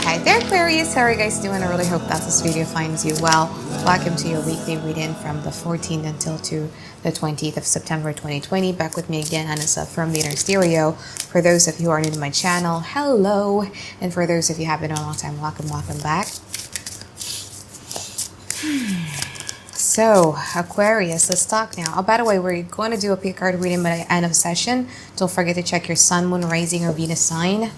Hi there, Aquarius. How are you guys doing? I really hope that this video finds you well. Welcome to your weekly reading from the 14th until to the 20th of September 2020. Back with me again, Anisa from the Inner Stereo. For those of you who are new to my channel, hello. And for those of you who have been on a long time, welcome back. So, Aquarius, let's talk now. Oh, by the way, we're going to do a pick card reading by the end of the session. Don't forget to check your sun, moon, rising, or Venus sign.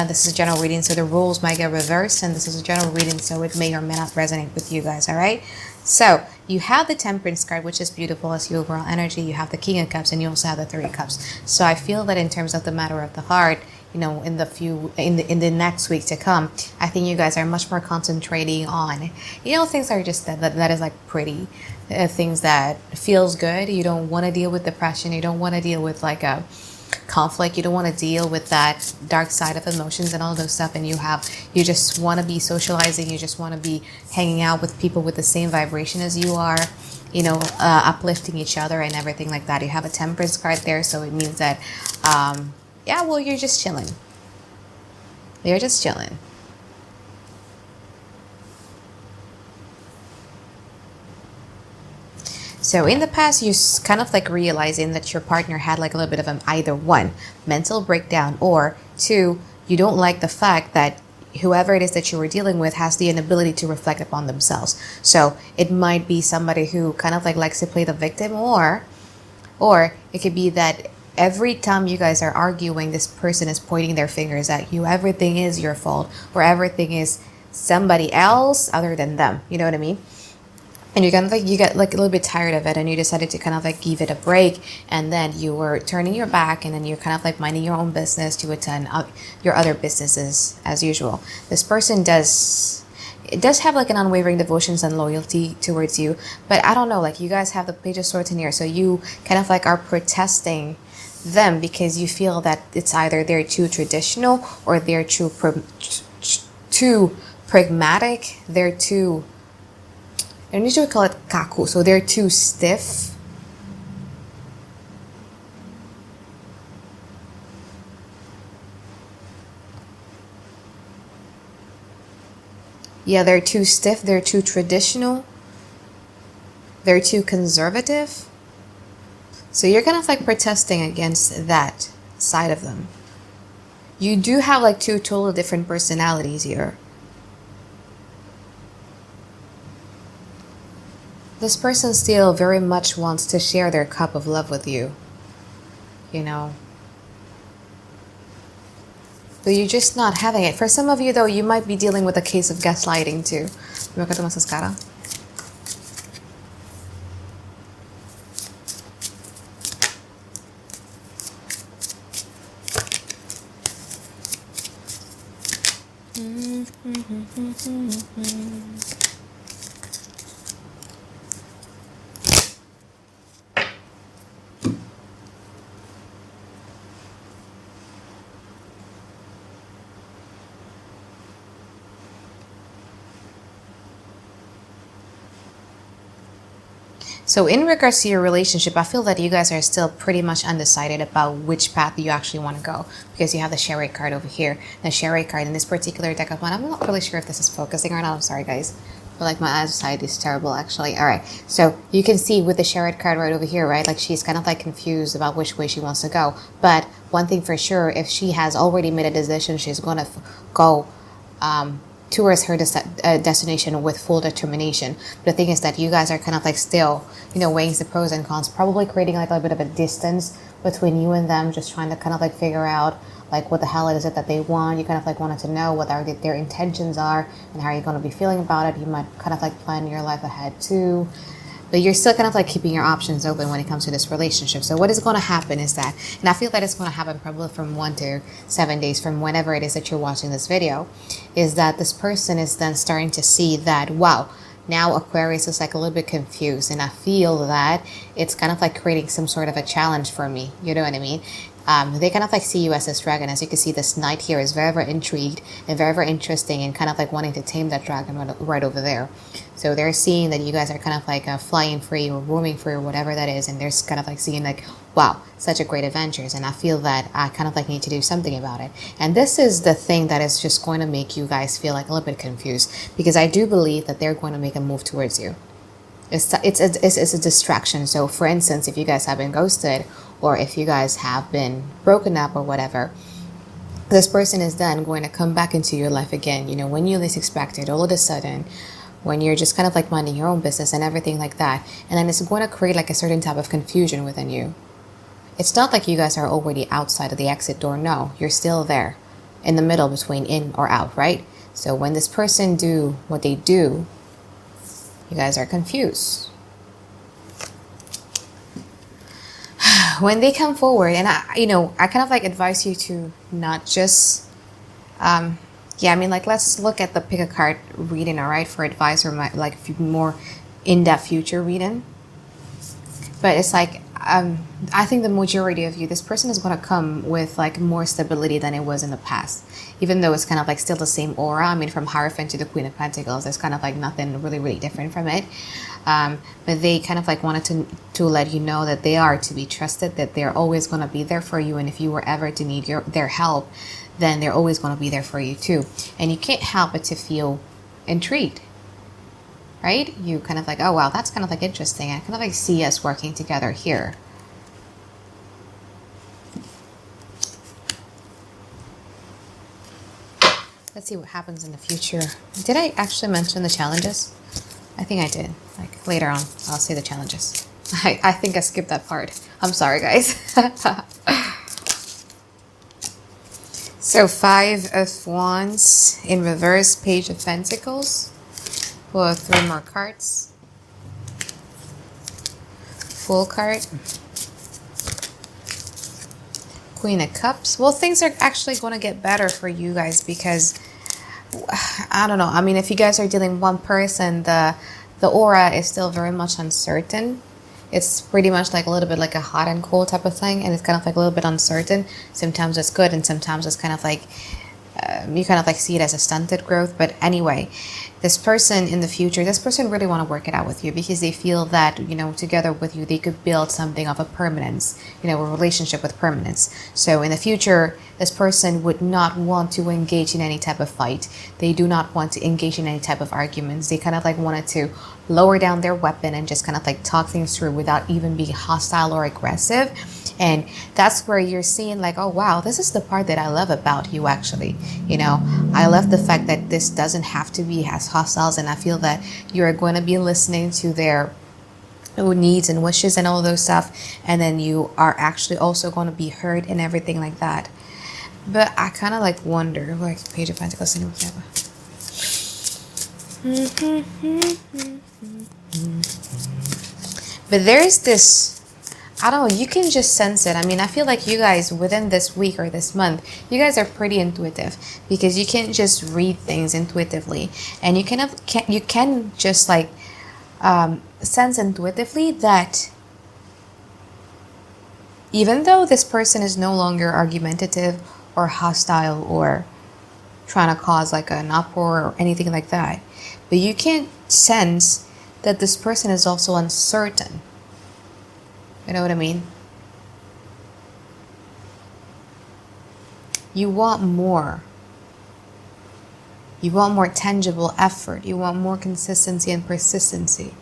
This is a general reading, so the rules might get reversed, and this is a general reading, so it may or may not resonate with you guys, all right? So, you have the Temperance card, which is beautiful as your overall energy. You have the King of Cups, and you also have the Three of Cups. So, I feel that in terms of the matter of the heart, you know, in the next week to come, I think you guys are much more concentrating on, you know, things that are just that is like pretty, things that feels good. You don't want to deal with depression. You don't want to deal with like a conflict. You don't want to deal with that dark side of emotions and all those stuff. And you just want to be socializing. You just want to be hanging out with people with the same vibration as you are, you know, uplifting each other and everything like that. You have a Temperance card there, so it means that yeah, well, you're just chilling. You're just chilling. So in the past, you kind of like realizing that your partner had like a little bit of an either one, mental breakdown, or two, you don't like the fact that whoever it is that you were dealing with has the inability to reflect upon themselves. So it might be somebody who kind of like likes to play the victim, or it could be that every time you guys are arguing, this person is pointing their fingers at you. Everything is your fault, or everything is somebody else other than them. You know what I mean? And you kind of like, you get like a little bit tired of it, and you decided to kind of like give it a break. And then you were turning your back, and then you're kind of like minding your own business to attend your other businesses as usual. This person does have like an unwavering devotions and loyalty towards you, but I don't know, like you guys have the Page of Swords in here, so you kind of like are protesting them because you feel that it's either they're too traditional, or they're too pragmatic. They're too, I usually call it kaku, so they're too stiff. Yeah, they're too stiff, they're too traditional, they're too conservative. So you're kind of like protesting against that side of them. You do have like two totally different personalities here. This person still very much wants to share their cup of love with you, you know. But you're just not having it. For some of you though, you might be dealing with a case of gaslighting too. So in regards to your relationship, I feel that you guys are still pretty much undecided about which path you actually want to go, because you have the Chariot card over here. The Chariot card in this particular deck of one, I'm not really sure if this is focusing or not. I'm sorry, guys. But like my eyesight is terrible, actually. All right. So you can see with the Chariot card right over here, right? Like she's kind of like confused about which way she wants to go. But one thing for sure, if she has already made a decision, she's going to go towards her destination with full determination. The thing is that you guys are kind of like still, you know, weighing the pros and cons, probably creating like a bit of a distance between you and them, just trying to kind of like figure out like what the hell is it that they want. You kind of like wanted to know what their intentions are and how you're going to be feeling about it. You might kind of like plan your life ahead too. But you're still kind of like keeping your options open when it comes to this relationship. So what is going to happen is that, and I feel that it's going to happen probably from 1 to 7 days from whenever it is that you're watching this video, is that this person is then starting to see that, wow, now Aquarius is like a little bit confused, and I feel that it's kind of like creating some sort of a challenge for me. You know what I mean? They kind of like see you as this dragon. As you can see, this knight here is very, very intrigued and very, very interesting, and kind of like wanting to tame that dragon right over there. So they're seeing that you guys are kind of like flying free or roaming free or whatever that is, and they're kind of like seeing like, wow, such a great adventures, and I feel that I kind of like need to do something about it. And this is the thing that is just going to make you guys feel like a little bit confused, because I do believe that they're going to make a move towards you. It's a distraction. So for instance, if you guys have been ghosted, or if you guys have been broken up or whatever, this person is then going to come back into your life again, you know, when you least expect it, all of a sudden, when you're just kind of like minding your own business and everything like that. And then it's going to create like a certain type of confusion within you. It's not like you guys are already outside of the exit door. No, you're still there in the middle between in or out, right? So when this person do what they do, you guys are confused. When they come forward, and I kind of like advise you to not just, let's look at the pick a card reading, all right, for advice or like more in-depth future reading. But it's like, I think the majority of you, this person is going to come with like more stability than it was in the past, even though it's kind of like still the same aura. I mean, from Hierophant to the Queen of Pentacles, there's kind of like nothing really, really different from it. But they kind of like wanted to let you know that they are to be trusted, that they're always going to be there for you. And if you were ever to need their help, then they're always going to be there for you too. And you can't help but to feel intrigued. Right? You kind of like, oh, wow, that's kind of like interesting. I kind of like see us working together here. Let's see what happens in the future. Did I actually mention the challenges? I think I did. Like later on, I'll say the challenges. I think I skipped that part. I'm sorry, guys. So 5 of Wands in reverse, Page of Pentacles. Pull 3 more cards. Full card. Queen of Cups. Well, things are actually going to get better for you guys, because I don't know. I mean, if you guys are dealing with one person, the aura is still very much uncertain. It's pretty much like a little bit like a hot and cold type of thing, and it's kind of like a little bit uncertain. Sometimes it's good, and sometimes it's kind of like you kind of like see it as a stunted growth. But anyway, this person in the future, this person really want to work it out with you, because they feel that, you know, together with you, they could build something of a permanence, you know, a relationship with permanence. So in the future, this person would not want to engage in any type of fight. They do not want to engage in any type of arguments. They kind of like wanted to lower down their weapon and just kind of like talk things through without even being hostile or aggressive. And that's where you're seeing like, oh, wow, this is the part that I love about you, actually. You know, I love the fact that this doesn't have to be as hostiles, and I feel that you're going to be listening to their needs and wishes and all those stuff, and then you are actually also going to be heard and everything like that. But I kind of like wonder, like Page of Pentacles and whatever. But there's this, I don't know, you can just sense it. I mean, I feel like you guys within this week or this month, you guys are pretty intuitive, because you can just read things intuitively, and you can just like sense intuitively that even though this person is no longer argumentative or hostile or trying to cause like an uproar or anything like that, but you can sense that this person is also uncertain. You know what I mean? You want more. You want more tangible effort. You want more consistency and persistency.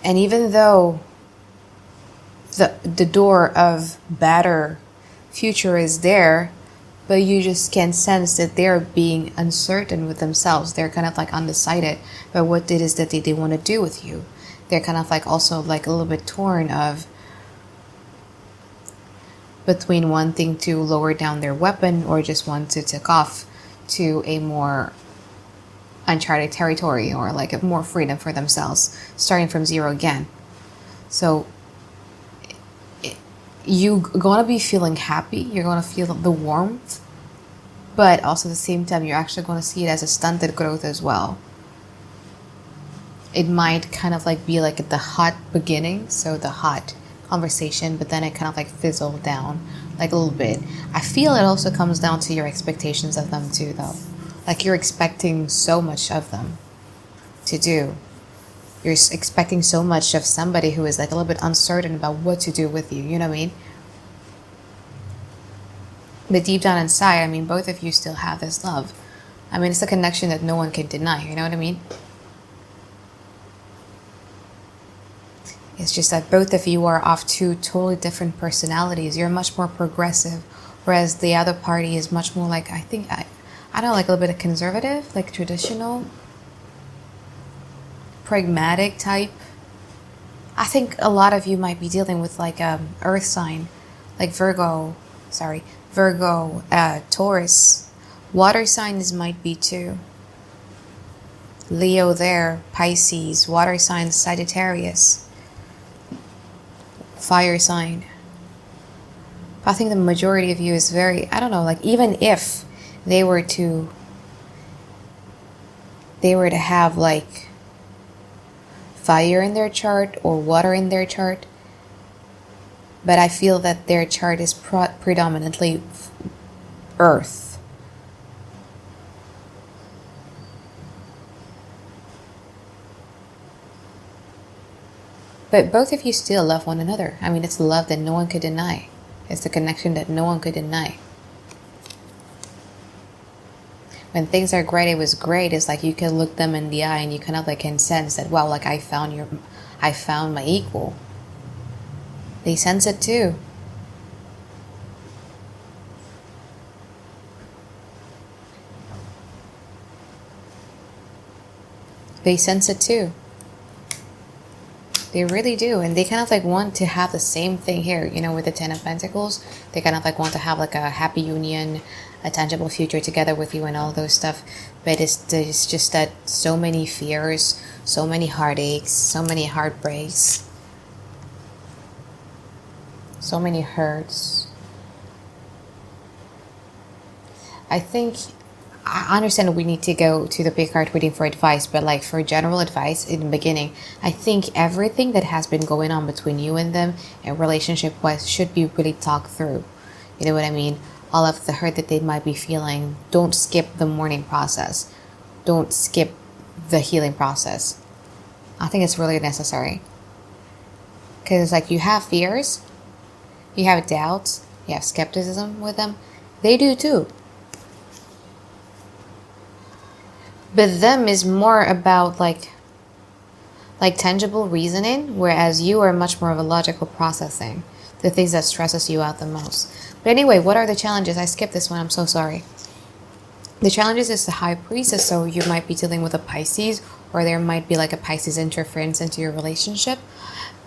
And even though the door of better future is there, but you just can sense that they're being uncertain with themselves. They're kind of like undecided about what it is that they want to do with you. They're kind of like also like a little bit torn of between wanting to lower down their weapon or just want to take off to a more uncharted territory, or like more freedom for themselves, starting from zero again. So you're gonna be feeling happy, you're gonna feel the warmth, but also at the same time you're actually gonna see it as a stunted growth as well. It might kind of like be like at the hot beginning, so the hot conversation, but then it kind of like fizzled down like a little bit. I feel it also comes down to your expectations of them too, though. Like you're expecting so much of them to do. You're expecting so much of somebody who is like a little bit uncertain about what to do with you. You know what I mean? But deep down inside, I mean, both of you still have this love. I mean, it's a connection that no one can deny. You know what I mean? It's just that both of you are of two totally different personalities. You're much more progressive, whereas the other party is much more like, I don't know, like a little bit of conservative, like traditional, pragmatic type. I think a lot of you might be dealing with like earth sign, like Virgo, Taurus. Water signs might be too. Leo there, Pisces, water signs, Sagittarius, fire sign. I think the majority of you is very, I don't know, like even if they were to have like fire in their chart or water in their chart, but I feel that their chart is predominantly earth. But both of you still love one another. I mean, it's love that no one could deny. It's the connection that no one could deny. When things are great, it was great. It's like you can look them in the eye and you kind of like can sense that, wow, like I found my equal. They sense it too. They sense it too. They really do. And they kind of like want to have the same thing here, you know, with the Ten of Pentacles. They kind of like want to have like a happy union, a tangible future together with you and all those stuff. But it's just that so many fears, so many heartaches, so many heartbreaks, so many hurts. I understand we need to go to the big card reading for advice, but like for general advice in the beginning, I think everything that has been going on between you and them and relationship wise should be really talked through. You know what I mean? All of the hurt that they might be feeling, don't skip the mourning process. Don't skip the healing process. I think it's really necessary. Because like you have fears, you have doubts, you have skepticism with them. They do too. But them is more about like tangible reasoning, whereas you are much more of a logical processing, the things that stresses you out the most. But anyway, what are the challenges? I skipped this one, I'm so sorry. The challenges is the High Priestess, so you might be dealing with a Pisces, or there might be like a Pisces interference into your relationship.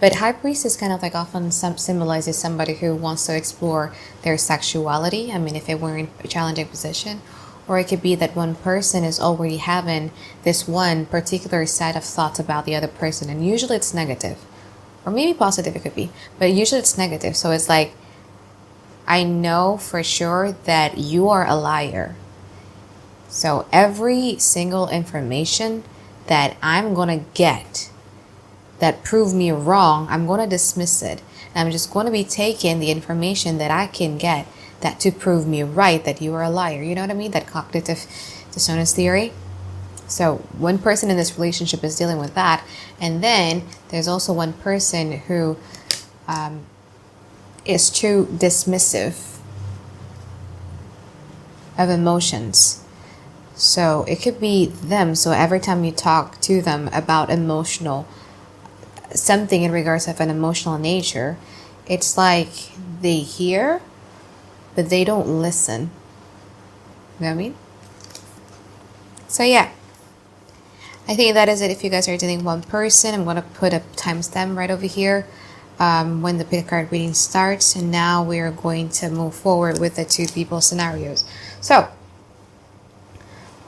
But High Priestess kind of like often symbolizes somebody who wants to explore their sexuality. I mean, if it were in a challenging position. Or it could be that one person is already having this one particular set of thoughts about the other person. And usually it's negative. Or maybe positive it could be. But usually it's negative. So it's like, I know for sure that you are a liar. So every single information that I'm going to get that prove me wrong, I'm going to dismiss it. And I'm just going to be taking the information that I can get that to prove me right, that you are a liar. You know what I mean? That cognitive dissonance theory. So one person in this relationship is dealing with that. And then there's also one person who is too dismissive of emotions. So it could be them. So every time you talk to them about something in regards of an emotional nature, it's like they hear, but they don't listen. You know what I mean? So yeah, I think that is it. If you guys are dealing with one person, I'm going to put a timestamp right over here when the pick card reading starts. And now we are going to move forward with the two people scenarios. So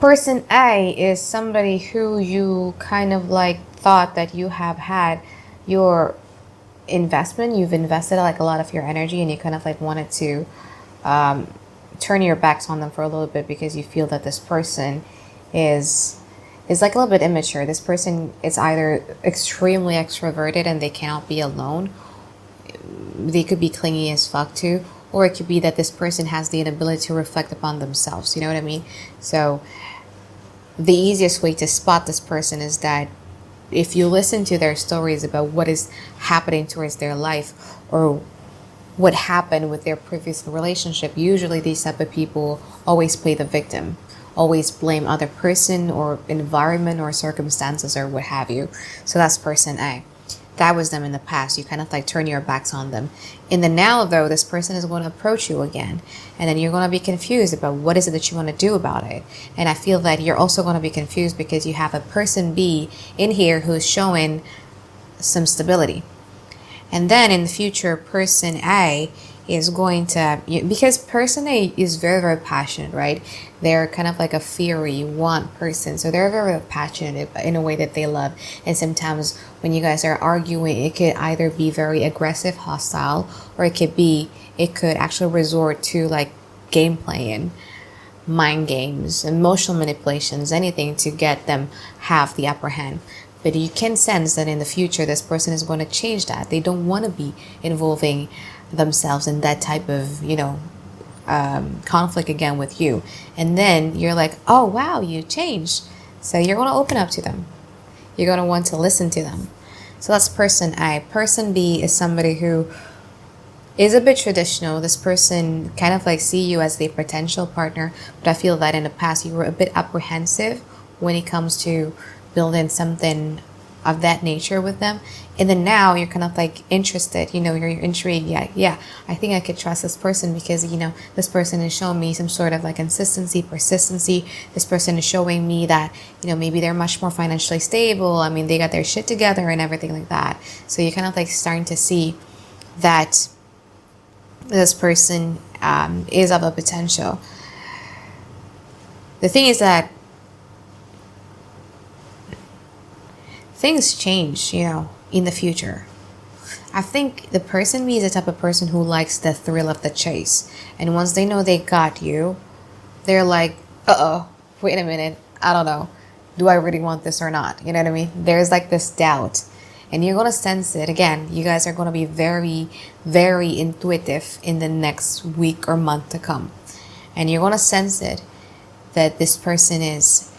person A is somebody who you kind of like thought that you have had your investment. You've invested like a lot of your energy and you kind of like wanted to turn your backs on them for a little bit because you feel that this person is like a little bit immature. This person is either extremely extroverted and they cannot be alone, they could be clingy as fuck too, or it could be that this person has the inability to reflect upon themselves. You know what I mean? So the easiest way to spot this person is that if you listen to their stories about what is happening towards their life, or what happened with their previous relationship, usually these type of people always play the victim, always blame other person or environment or circumstances or what have you. So that's person A. That was them in the past. You kind of like turn your backs on them. In the now, though, this person is going to approach you again. And then you're going to be confused about what is it that you want to do about it. And I feel that you're also going to be confused because you have a person B in here who's showing some stability. And then in the future, person A is going to, because person A is very, very passionate, right? They're kind of like a fiery, want person. So they're very, very passionate in a way that they love. And sometimes when you guys are arguing, it could either be very aggressive, hostile, or it could actually resort to like game playing, mind games, emotional manipulations, anything to get them have the upper hand. But you can sense that in the future, this person is going to change that. They don't want to be involving themselves in that type of, conflict again with you. And then you're like, oh, wow, you changed. So you're going to open up to them. You're going to want to listen to them. So that's person A. Person B is somebody who is a bit traditional. This person kind of like see you as their potential partner. But I feel that in the past, you were a bit apprehensive when it comes to building something of that nature with them. And then now you're kind of like interested, you're intrigued. Yeah, I think I could trust this person because, this person is showing me some sort of like consistency, persistency. This person is showing me that, maybe they're much more financially stable. I mean, they got their shit together and everything like that. So you're kind of like starting to see that this person is of a potential. The thing is that things change, in the future. I think the person B is the type of person who likes the thrill of the chase. And once they know they got you, they're like, uh-oh, wait a minute. I don't know. Do I really want this or not? You know what I mean? There's like this doubt. And you're going to sense it. Again, you guys are going to be very, very intuitive in the next week or month to come. And you're going to sense it that this person is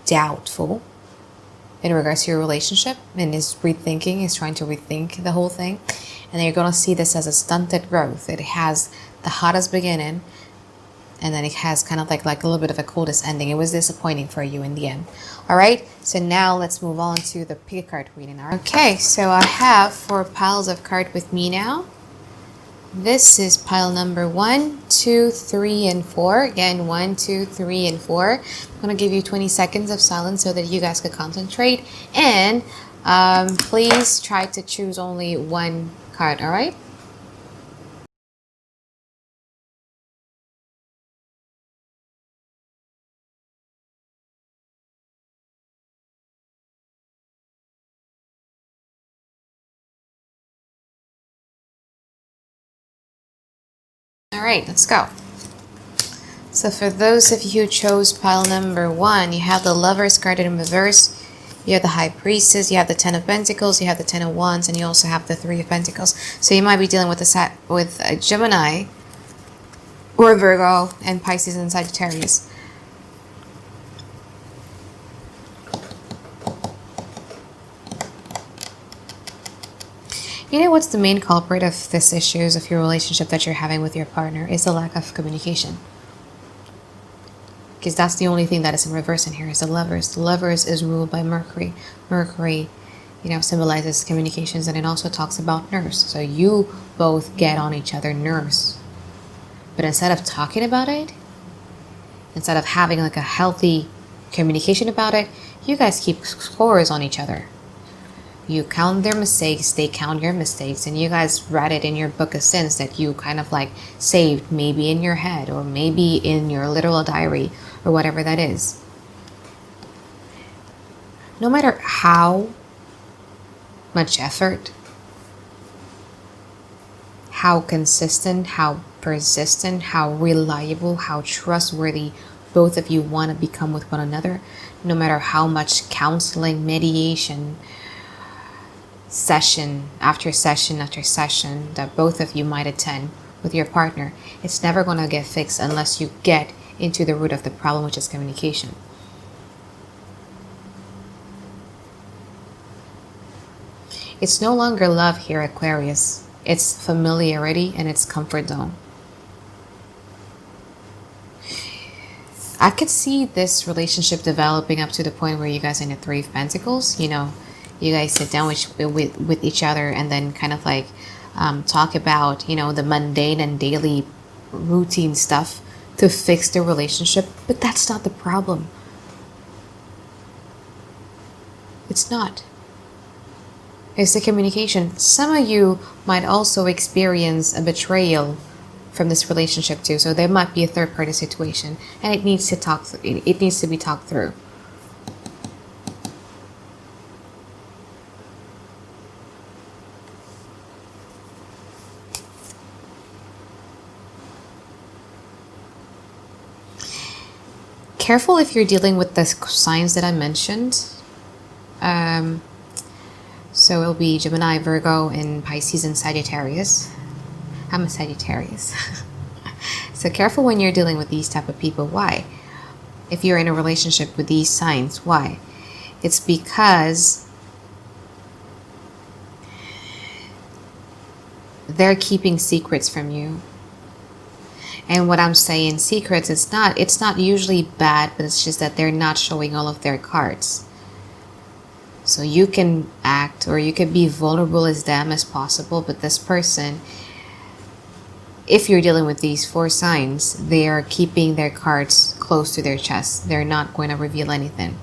doubtful in regards to your relationship and is trying to rethink the whole thing. And then you're going to see this as a stunted growth. It has the hottest beginning and then it has kind of like a little bit of a coldest ending. It was disappointing for you in the end. All right, so now let's move on to the pick a card reading. Okay, so I have 4 piles of cards with me now. This is pile number 1, 2, 3, and 4. Again, 1, 2, 3, and 4. I'm going to give you 20 seconds of silence so that you guys can concentrate. And please try to choose only one card, all right? All right, let's go. So for those of you who chose pile number 1, you have the Lovers card in reverse, you have the High Priestess, you have the 10 of Pentacles, you have the 10 of Wands, and you also have the 3 of Pentacles. So you might be dealing with a Gemini or Virgo and Pisces and Sagittarius. You know what's the main culprit of this issues of your relationship that you're having with your partner is the lack of communication. Because that's the only thing that is in reverse in here is the Lovers. The Lovers is ruled by Mercury. Mercury, symbolizes communications, and it also talks about nerves. So you both get on each other's nerves. But instead of talking about it, instead of having like a healthy communication about it, you guys keep scores on each other. You count their mistakes, they count your mistakes, and you guys write it in your book of sins that you kind of like saved maybe in your head or maybe in your literal diary or whatever that is. No matter how much effort, how consistent, how persistent, how reliable, how trustworthy both of you want to become with one another, no matter how much counseling, mediation, session after session after session that both of you might attend with your partner, it's never going to get fixed unless you get into the root of the problem, which is communication. It's no longer love here, Aquarius. It's familiarity and it's comfort zone. I could see this relationship developing up to the point where you guys are in the Three of Pentacles. You know, you guys sit down with each other and then kind of like talk about, you know, the mundane and daily routine stuff to fix the relationship. But that's not the problem. It's not. It's the communication. Some of you might also experience a betrayal from this relationship too. So there might be a third party situation and it needs to be talked through. Careful if you're dealing with the signs that I mentioned. So it'll be Gemini, Virgo, and Pisces and Sagittarius. I'm a Sagittarius. So careful when you're dealing with these type of people. Why? If you're in a relationship with these signs, why? It's because they're keeping secrets from you. And what I'm saying, secrets, it's not usually bad, but it's just that they're not showing all of their cards. So you can act or you can be vulnerable as them as possible, but this person, if you're dealing with these 4 signs, they are keeping their cards close to their chest. They're not going to reveal anything.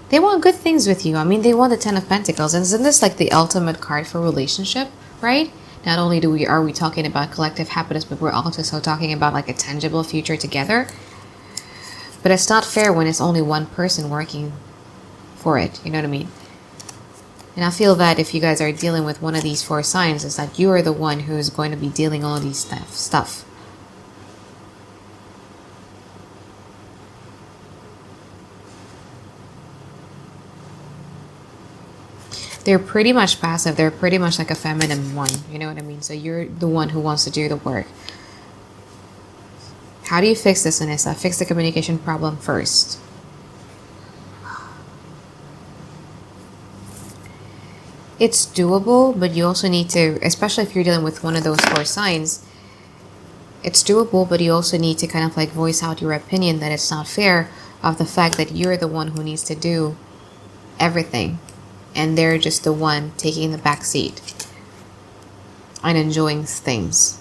They want good things with you. I mean, they want the 10 of Pentacles. And isn't this like the ultimate card for relationship, right? Not only are we talking about collective happiness, but we're also talking about like a tangible future together. But it's not fair when it's only one person working for it. You know what I mean? And I feel that if you guys are dealing with one of these 4 signs, is that you are the one who is going to be dealing all of these stuff. They're pretty much passive. They're pretty much like a feminine one. You know what I mean? So you're the one who wants to do the work. How do you fix this, Anisa? Fix the communication problem first. It's doable, but you also need to, especially if you're dealing with one of those 4 signs, it's doable, but you also need to kind of like voice out your opinion that it's not fair of the fact that you're the one who needs to do everything. And they're just the one taking the back seat and enjoying things.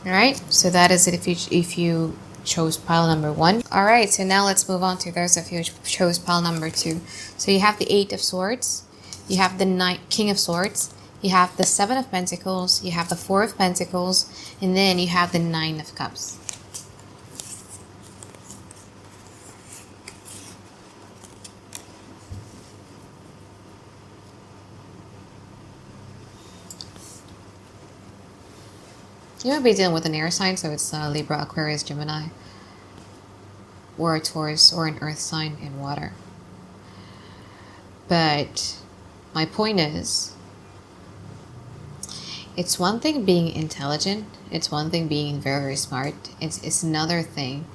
All right, so that is it if you chose pile number 1. All right, so now let's move on to those of you who chose pile number 2. So you have the 8 of Swords, you have the King of Swords, you have the 7 of Pentacles, you have the 4 of Pentacles, and then you have the 9 of Cups. You might be dealing with an air sign, so it's Libra, Aquarius, Gemini, or a Taurus, or an earth sign in water. But my point is, it's one thing being intelligent, it's one thing being very, very smart, it's another thing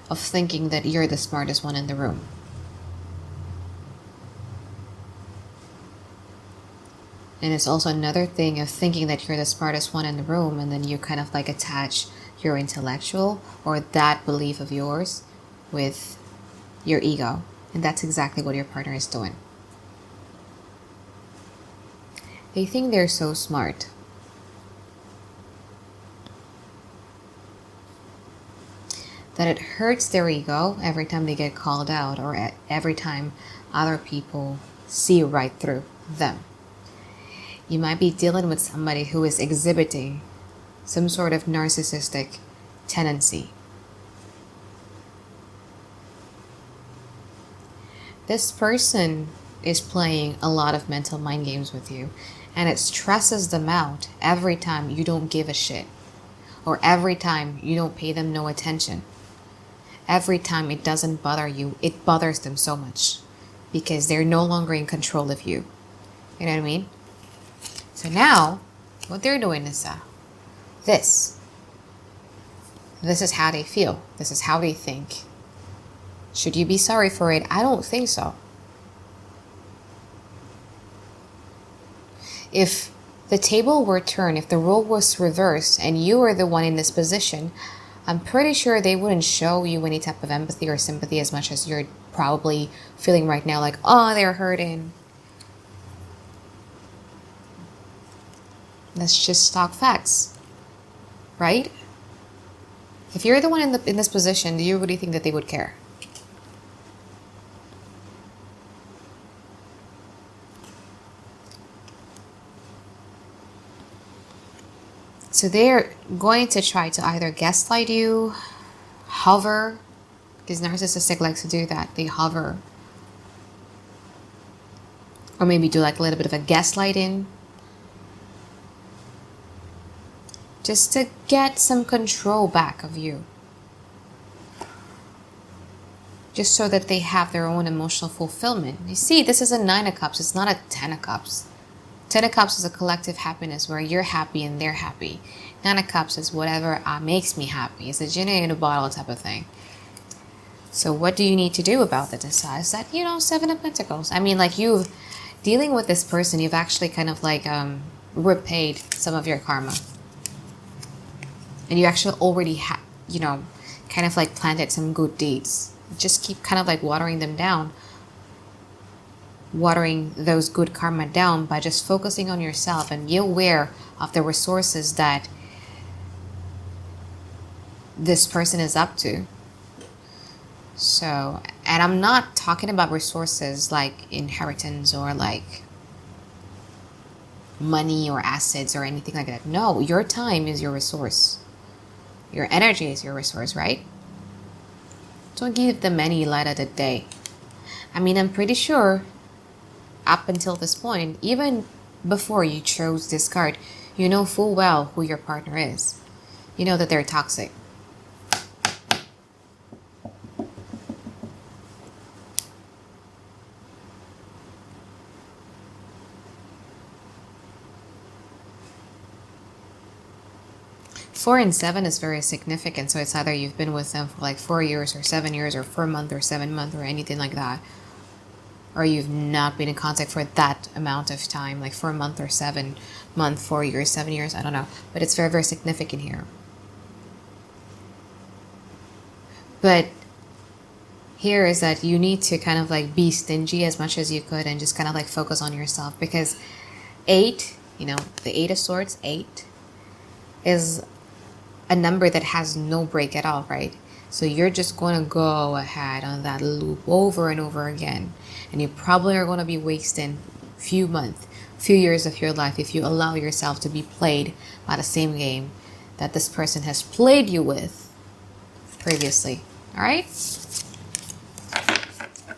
of thinking that you're the smartest one in the room. And it's also another thing of thinking that you're the smartest one in the room, and then you kind of like attach your intellectual or that belief of yours with your ego. And that's exactly what your partner is doing. They think they're so smart. That it hurts their ego every time they get called out or every time other people see right through them. You might be dealing with somebody who is exhibiting some sort of narcissistic tendency. This person is playing a lot of mental mind games with you, and it stresses them out every time you don't give a shit, or every time you don't pay them no attention, every time it doesn't bother you, it bothers them so much because they're no longer in control of you. You know what I mean? So now, what they're doing is this. This is how they feel. This is how they think. Should you be sorry for it? I don't think so. If the table were turned, if the role was reversed and you were the one in this position, I'm pretty sure they wouldn't show you any type of empathy or sympathy as much as you're probably feeling right now, like, oh, they're hurting. Let's just talk facts, right? If you're the one in this position, do you really think that they would care? So they're going to try to either gaslight you, hover, because narcissistic likes to do that. They hover. Or maybe do like a little bit of a gaslighting. Just to get some control back of you. Just so that they have their own emotional fulfillment. You see, this is a 9 of Cups. It's not a 10 of Cups. 10 of Cups is a collective happiness where you're happy and they're happy. 9 of Cups is whatever makes me happy. It's a genie in a bottle type of thing. So what do you need to do about that? Is that, 7 of Pentacles. I mean, like you've dealing with this person, you've actually kind of like repaid some of your karma. And you actually already have, kind of like planted some good deeds. Just keep kind of like watering them down. Watering those good karma down by just focusing on yourself and be aware of the resources that this person is up to. So, and I'm not talking about resources like inheritance or like money or assets or anything like that. No, your time is your resource. Your energy is your resource, right? Don't give them any light of the day. I mean, I'm pretty sure up until this point, even before you chose this card, you know full well who your partner is. You know that they're toxic. Four and 7 is very significant, so it's either you've been with them for like 4 years or 7 years or 4 months or 7 months or anything like that. Or you've not been in contact for that amount of time, like 4 months or 7 months, 4 years, 7 years, I don't know. But it's very, very significant here. But here is that you need to kind of like be stingy as much as you could and just kind of like focus on yourself. Because 8, the 8 of Swords, 8, is a number that has no break at all, right? So you're just going to go ahead on that loop over and over again. And you probably are going to be wasting few months, few years of your life if you allow yourself to be played by the same game that this person has played you with previously. All right?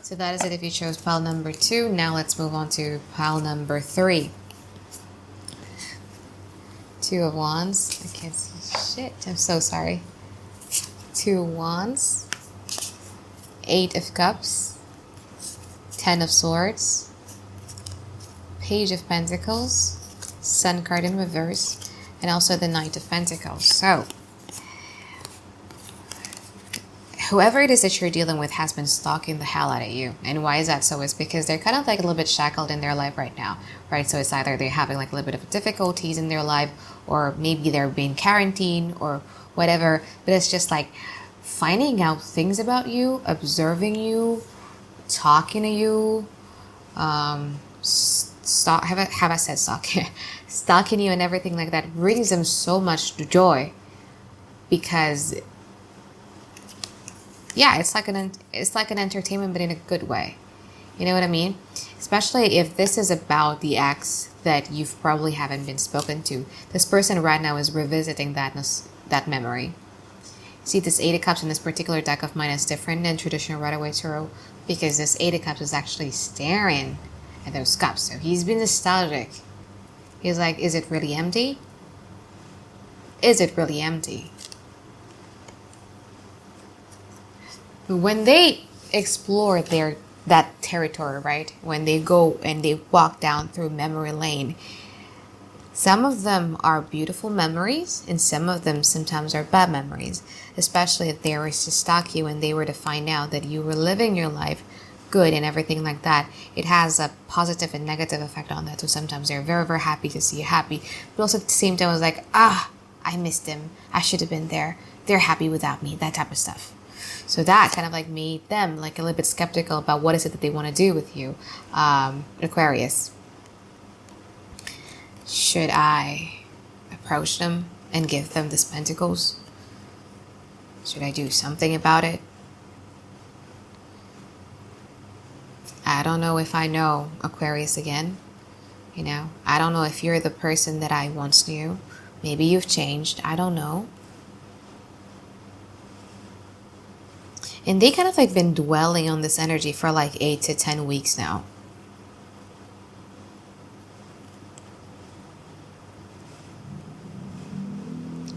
So that is it if you chose pile number 2. Now let's move on to pile number 3. 2 of Wands. I can't see shit. I'm so sorry. 2 of Wands. 8 of Cups. 10 of Swords. Page of Pentacles. Sun card in reverse. And also the Knight of Pentacles. So, whoever it is that you're dealing with has been stalking the hell out of you. And why is that so? It's because they're kind of like a little bit shackled in their life right now, right? So it's either they're having like a little bit of difficulties in their life, or maybe they're being quarantined or whatever. But it's just like finding out things about you, observing you, talking to you, have I said stalking? Stalking you and everything like that brings them so much joy because yeah, it's like an entertainment, but in a good way. You know what I mean? Especially if this is about the ex that you've probably haven't been spoken to. This person right now is revisiting that memory. See, this 8 of Cups in this particular deck of mine is different than traditional Rider-Waite Tarot because this 8 of Cups is actually staring at those cups. So he's been nostalgic. He's like, is it really empty? is it really empty? When they explore that territory, right? When they go and they walk down through memory lane, some of them are beautiful memories and some of them sometimes are bad memories, especially if they were to stalk you and they were to find out that you were living your life good and everything like that. It has a positive and negative effect on that. So sometimes they're very, very happy to see you happy, but also at the same time it's like, I missed them, I should have been there, they're happy without me, that type of stuff. So that kind of like made them like a little bit skeptical about what is it that they want to do with you, Aquarius. Should I approach them and give them this pentacles? Should I do something about it? I don't know if I know Aquarius again. You know, I don't know if you're the person that I once knew. Maybe you've changed. I don't know. And they kind of like been dwelling on this energy for like 8 to 10 weeks now.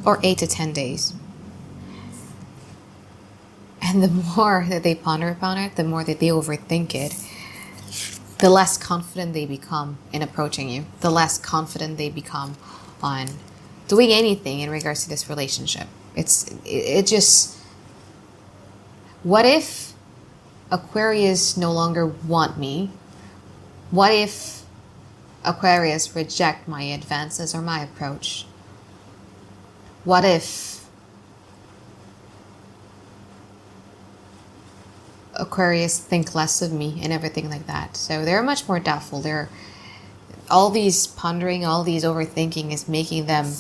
Or 8 to 10 days. And the more that they ponder upon it, the more that they overthink it, the less confident they become in approaching you. The less confident they become on doing anything in regards to this relationship. It just... What if Aquarius no longer want me? What if Aquarius reject my advances or my approach? What if Aquarius think less of me and everything like that? So they're much more doubtful. They're all these pondering, all these overthinking is making them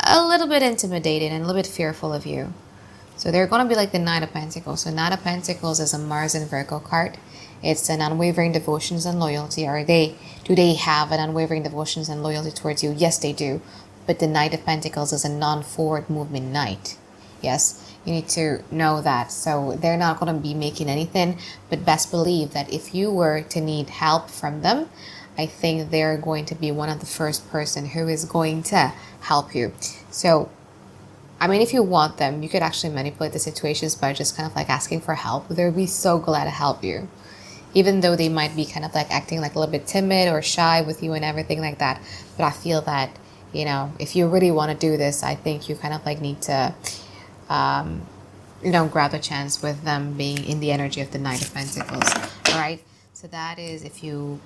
a little bit intimidated and a little bit fearful of you. So they're going to be like the Knight of Pentacles. So Knight of Pentacles is a Mars and Virgo card. It's an unwavering devotions and loyalty. Do they have an unwavering devotions and loyalty towards you? Yes, they do. But the Knight of Pentacles is a non-forward movement knight. Yes, you need to know that. So they're not going to be making anything, but best believe that if you were to need help from them, I think they're going to be one of the first person who is going to help you. So I mean, if you want them, you could actually manipulate the situations by just kind of like asking for help. They'll be so glad to help you. Even though they might be kind of like acting like a little bit timid or shy with you and everything like that. But I feel that, you know, if you really want to do this, I think you kind of like need to, grab a chance with them being in the energy of the Knight of Pentacles. All right. So that is if you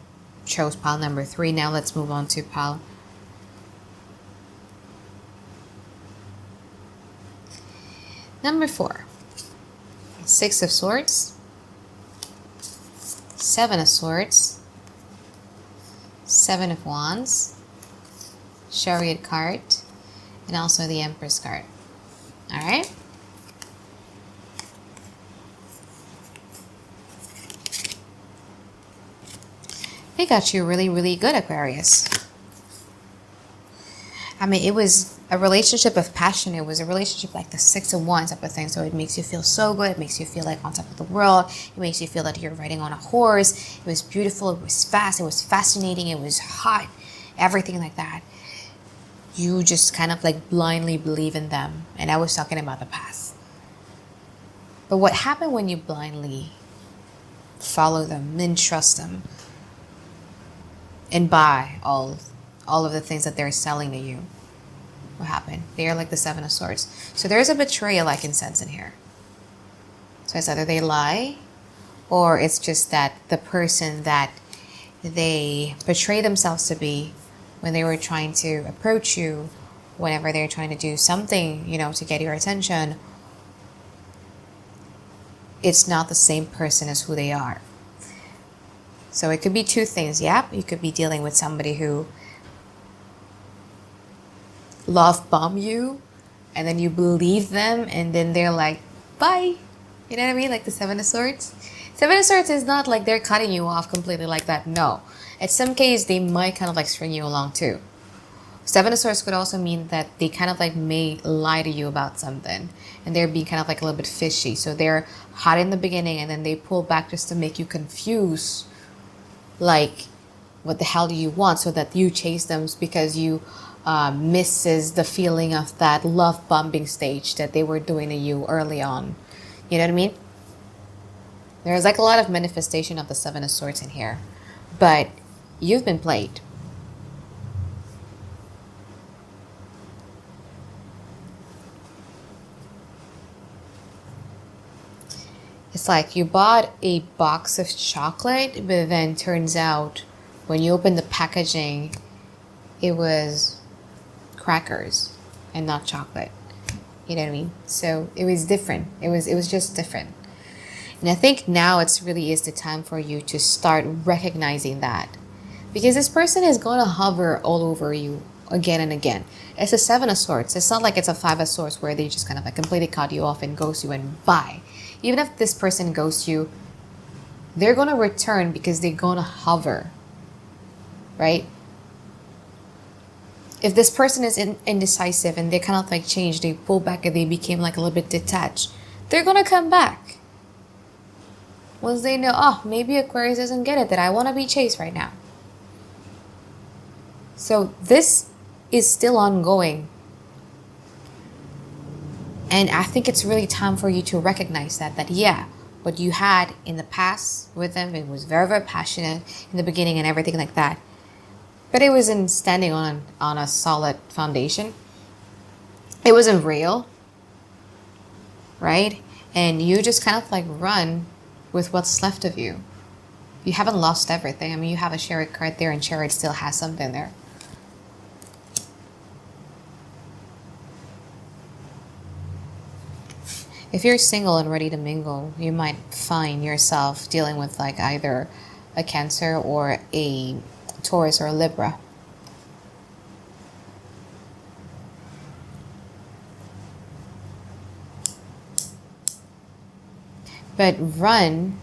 chose pile number 3. Now let's move on to pile number 4, 6 of Swords, 7 of Swords, 7 of Wands, Chariot card, and also the Empress card. All right. They got you really, really good, Aquarius. I mean, it was a relationship of passion. It was a relationship like the 6 of Wands type of thing. So it makes you feel so good. It makes you feel like on top of the world. It makes you feel that you're riding on a horse. It was beautiful. It was fast. It was fascinating. It was hot. Everything like that. You just kind of like blindly believe in them. And I was talking about the past. But what happened when you blindly follow them and trust them and buy all of the things that they're selling to you? What happened? They are like the 7 of Swords. So there's a betrayal I can sense in here. So it's either they lie or it's just that the person that they portray themselves to be when they were trying to approach you, whenever they're trying to do something, to get your attention, it's not the same person as who they are. So it could be 2 things. Yeah, you could be dealing with somebody who love bomb you and then you believe them and then they're like, bye. You know what I mean? Like the 7 of Swords. 7 of Swords is not like they're cutting you off completely like that. No. In some case, they might kind of like string you along too. 7 of Swords could also mean that they kind of like may lie to you about something and they're being kind of like a little bit fishy. So they're hot in the beginning and then they pull back just to make you confused. Like, what the hell do you want? So that you chase them because you misses the feeling of that love bombing stage that they were doing to you early on. You know what I mean? There's like a lot of manifestation of the Seven of Swords in here. But you've been played. It's like you bought a box of chocolate, but then turns out when you open the packaging, it was crackers and not chocolate. You know what I mean? So it was different. It was just different. And I think now it's really is the time for you to start recognizing that. Because this person is going to hover all over you again and again. It's a Seven of Swords. It's not like it's a Five of Swords where they just kind of like completely cut you off and ghost you and bye. Even if this person ghosts you, they're going to return because they're going to hover. Right? If this person is indecisive and they kind of like change, they pull back and they became like a little bit detached, they're going to come back. Once they know, oh, maybe Aquarius doesn't get it, that I want to be chased right now. So this is still ongoing. And I think it's really time for you to recognize that yeah, what you had in the past with them, it was very, very passionate in the beginning and everything like that. But it wasn't standing on a solid foundation. It wasn't real. Right? And you just kind of like run with what's left of you. You haven't lost everything. I mean, you have a Chariot card there and Chariot still has something there. If you're single and ready to mingle, you might find yourself dealing with like either a Cancer or a Taurus or a Libra. But run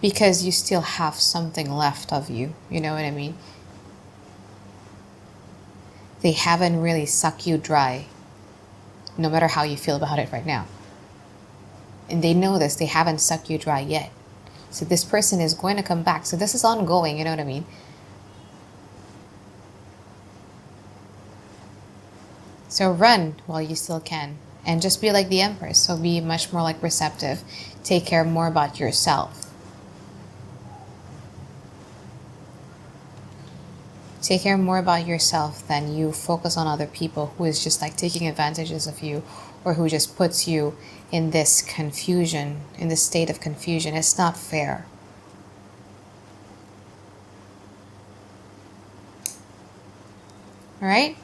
because you still have something left of you. You know what I mean? They haven't really sucked you dry, no matter how you feel about it right now. And they know this. They haven't sucked you dry yet. So this person is going to come back. So this is ongoing. You know what I mean? So run while you still can. And just be like the Empress. So be much more like receptive. Take care more about yourself. Take care more about yourself than you focus on other people who is just like taking advantages of you, or who just puts you in this confusion, in this state of confusion. It's not fair. All right?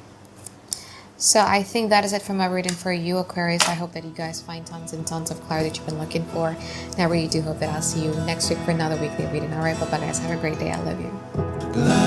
So I think that is it for my reading for you, Aquarius. I hope that you guys find tons and tons of clarity that you've been looking for. And I really do hope that I'll see you next week for another weekly reading. All right, bye-bye, guys. Have a great day. I love you.